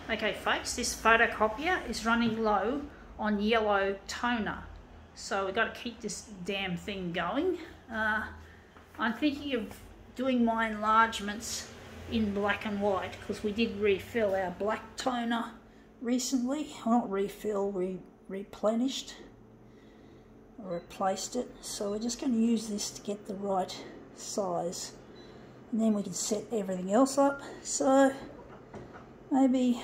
Okay folks, this photocopier is running low on yellow toner, so we've got to keep this damn thing going. I'm thinking of doing my enlargements in black and white because we did refill our black toner recently. Well, not refill, we replenished or replaced it. So we're just going to use this to get the right size, and then we can set everything else up. So maybe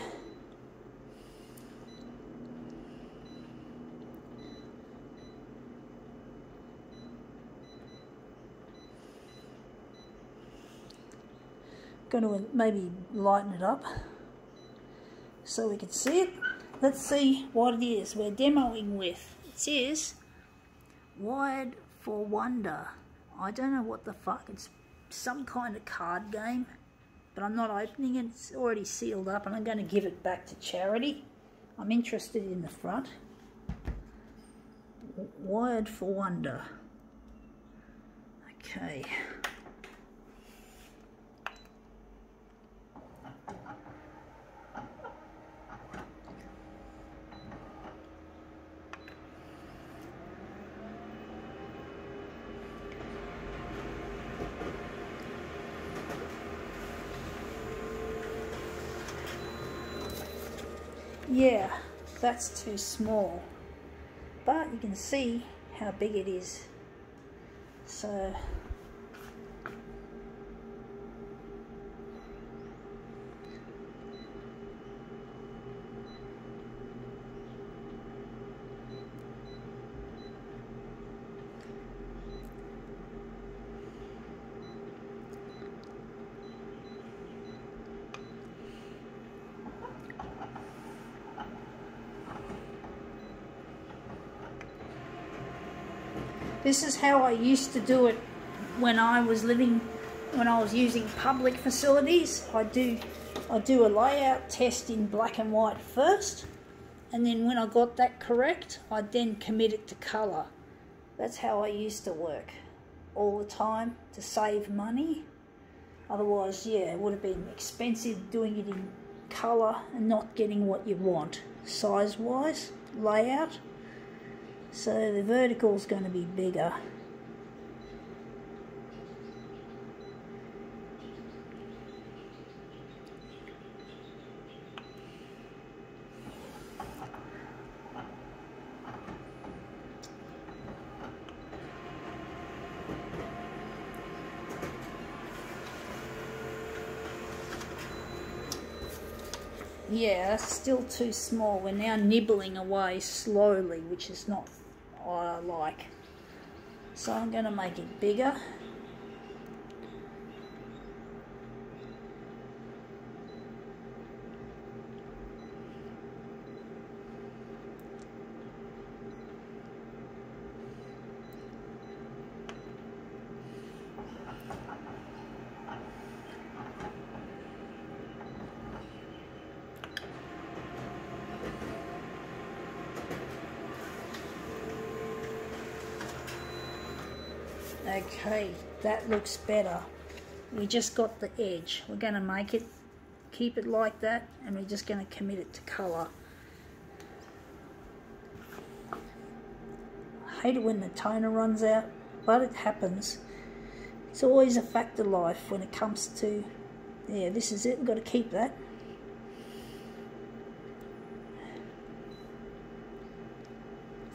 going to maybe lighten it up so we can see it. Let's see what it is we're demoing with. It says Wired for Wonder. I don't know what the fuck, it's some kind of card game, but I'm not opening it. It's already sealed up and I'm going to give it back to charity. I'm interested in the front. Wired for Wonder. Okay. Yeah, that's too small, but you can see how big it is. So this is how I used to do it when I was using public facilities. I do a layout test in black and white first, and then when I got that correct, I'd then commit it to colour. That's how I used to work all the time to save money. Otherwise, yeah, it would have been expensive doing it in colour and not getting what you want size-wise, layout. So the vertical is going to be bigger. Yeah, that's still too small. We're now nibbling away slowly, which is not what I like. So I'm going to make it bigger. Okay, that looks better. We just got the edge. We're going to make it, keep it like that, and we're just going to commit it to colour. I hate it when the toner runs out, but it happens. It's always a fact of life when it comes to, yeah, this is it, we've got to keep that.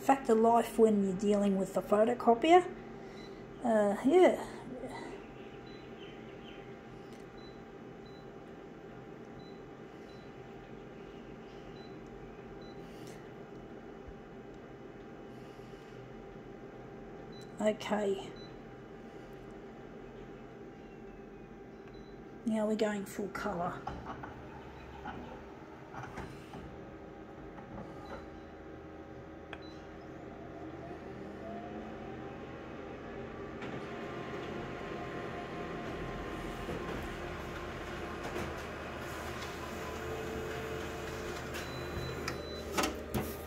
Fact of life when you're dealing with the photocopier. Yeah. Okay. Now we're going full colour.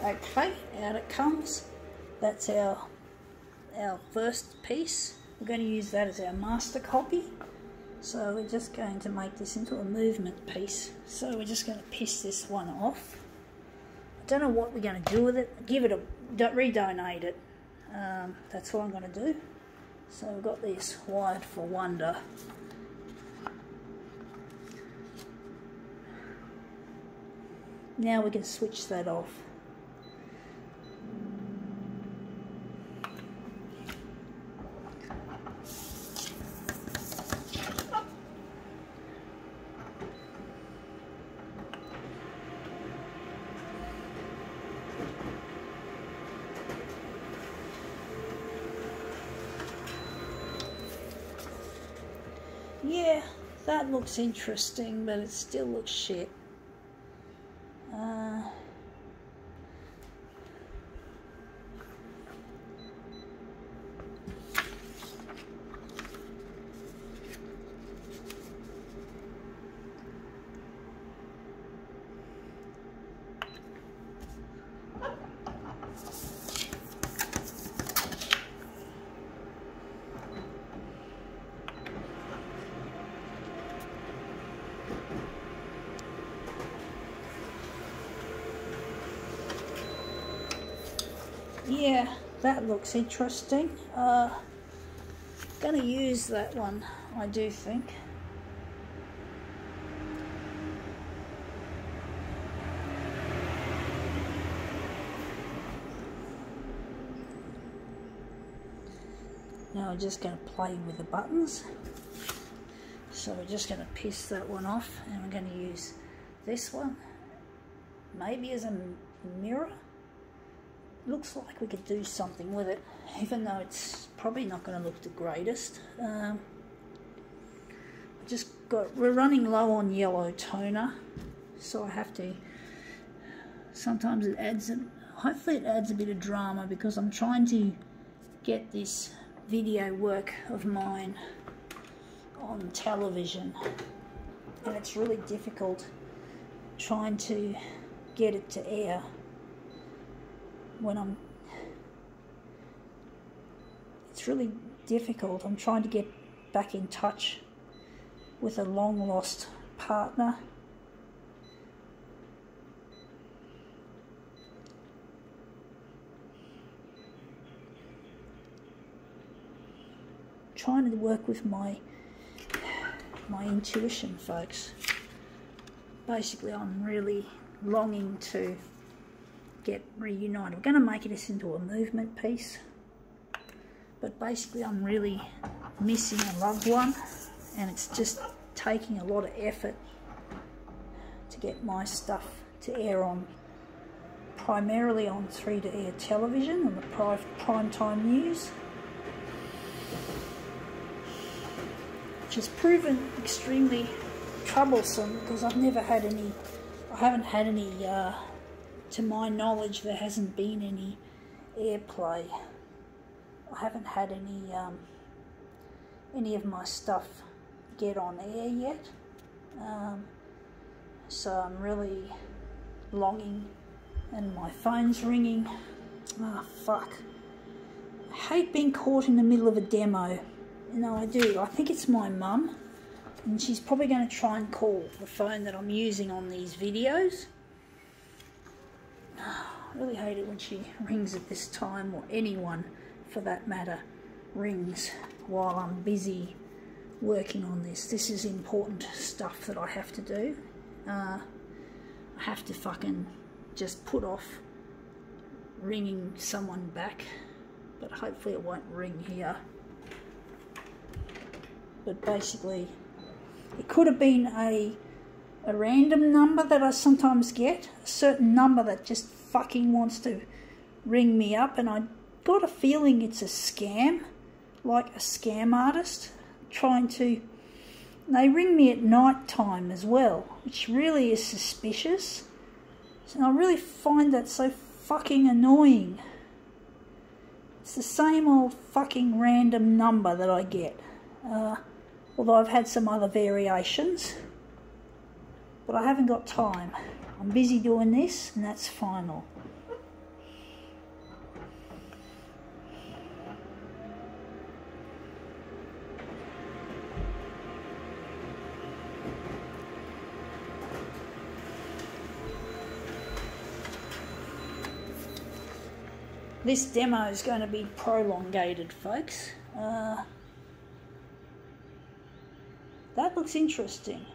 Okay, out it comes. That's our first piece. We're going to use that as our master copy. So we're just going to make this into a movement piece. So we're just going to piss this one off. I don't know what we're going to do with it. Give it a, redonate it. That's what I'm going to do. So we've got this Wired for Wonder. Now we can switch that off. Yeah, that looks interesting, but it still looks shit. Yeah, that looks interesting. Gonna use that one, I do think. Now we're just going to play with the buttons. So we're just going to piss that one off, and we're going to use this one, maybe as a mirror. Looks like we could do something with it, even though it's probably not going to look the greatest. We're running low on yellow toner, so I have to, sometimes it adds, hopefully it adds a bit of drama, because I'm trying to get this video work of mine on television, and it's really difficult trying to get it to air when it's really difficult. I'm trying to get back in touch with a long lost partner. Trying to work with my intuition, folks. Basically, I'm really longing to get reunited. We're going to make this into a movement piece, but basically I'm really missing a loved one, and it's just taking a lot of effort to get my stuff to air on, primarily on 3-to-air television and the primetime news, which has proven extremely troublesome, because I haven't had any to my knowledge, there hasn't been any airplay. I haven't had any of my stuff get on air yet. So I'm really longing, and my phone's ringing. Ah, fuck. I hate being caught in the middle of a demo. No, I do. I think it's my mum, and she's probably going to try and call the phone that I'm using on these videos. I really hate it when she rings at this time, or anyone for that matter rings while I'm busy working on this. This is important stuff that I have to do. I have to fucking just put off ringing someone back, but hopefully it won't ring here. But basically, it could have been a random number that I sometimes get, a certain number that just fucking wants to ring me up, and I got a feeling it's a scam, like a scam artist trying to, they ring me at night time as well, which really is suspicious. So I really find that so fucking annoying. It's the same old fucking random number that I get, although I've had some other variations, but I haven't got time. I'm busy doing this, and that's final. This demo is going to be prolongated, folks. That looks interesting.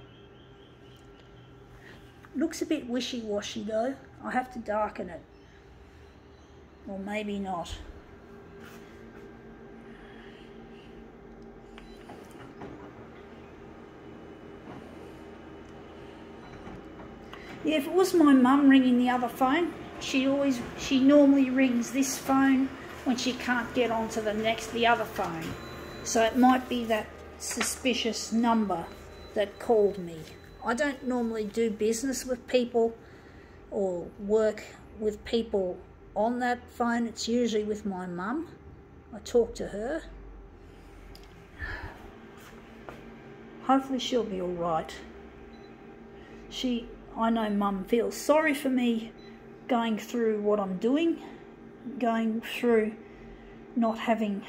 Looks a bit wishy-washy though. I have to darken it. Or maybe not. Yeah, if it was my mum ringing the other phone, she normally rings this phone when she can't get onto the other phone. So it might be that suspicious number that called me. I don't normally do business with people or work with people on that phone. It's usually with my mum. I talk to her. Hopefully she'll be all right. I know mum feels sorry for me going through what I'm doing, going through not having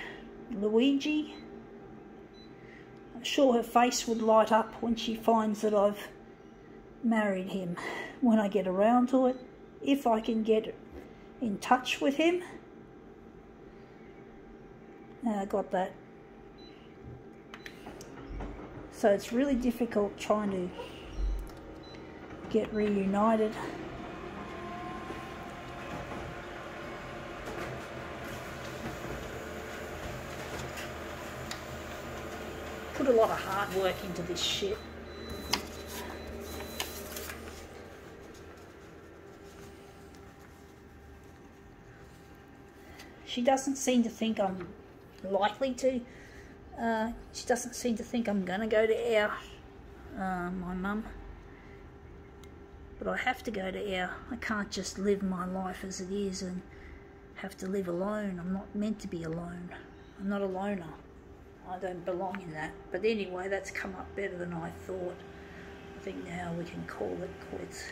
Luigi. I'm sure her face would light up when she finds that I've married him, when I get around to it, if I can get in touch with him. I got that. So it's really difficult trying to get reunited. Put a lot of hard work into this shit. She doesn't seem to think I'm likely to. She doesn't seem to think I'm gonna go to air, my mum. But I have to go to air. I can't just live my life as it is and have to live alone. I'm not meant to be alone. I'm not a loner. I don't belong in that. But anyway, that's come up better than I thought. I think now we can call it quits.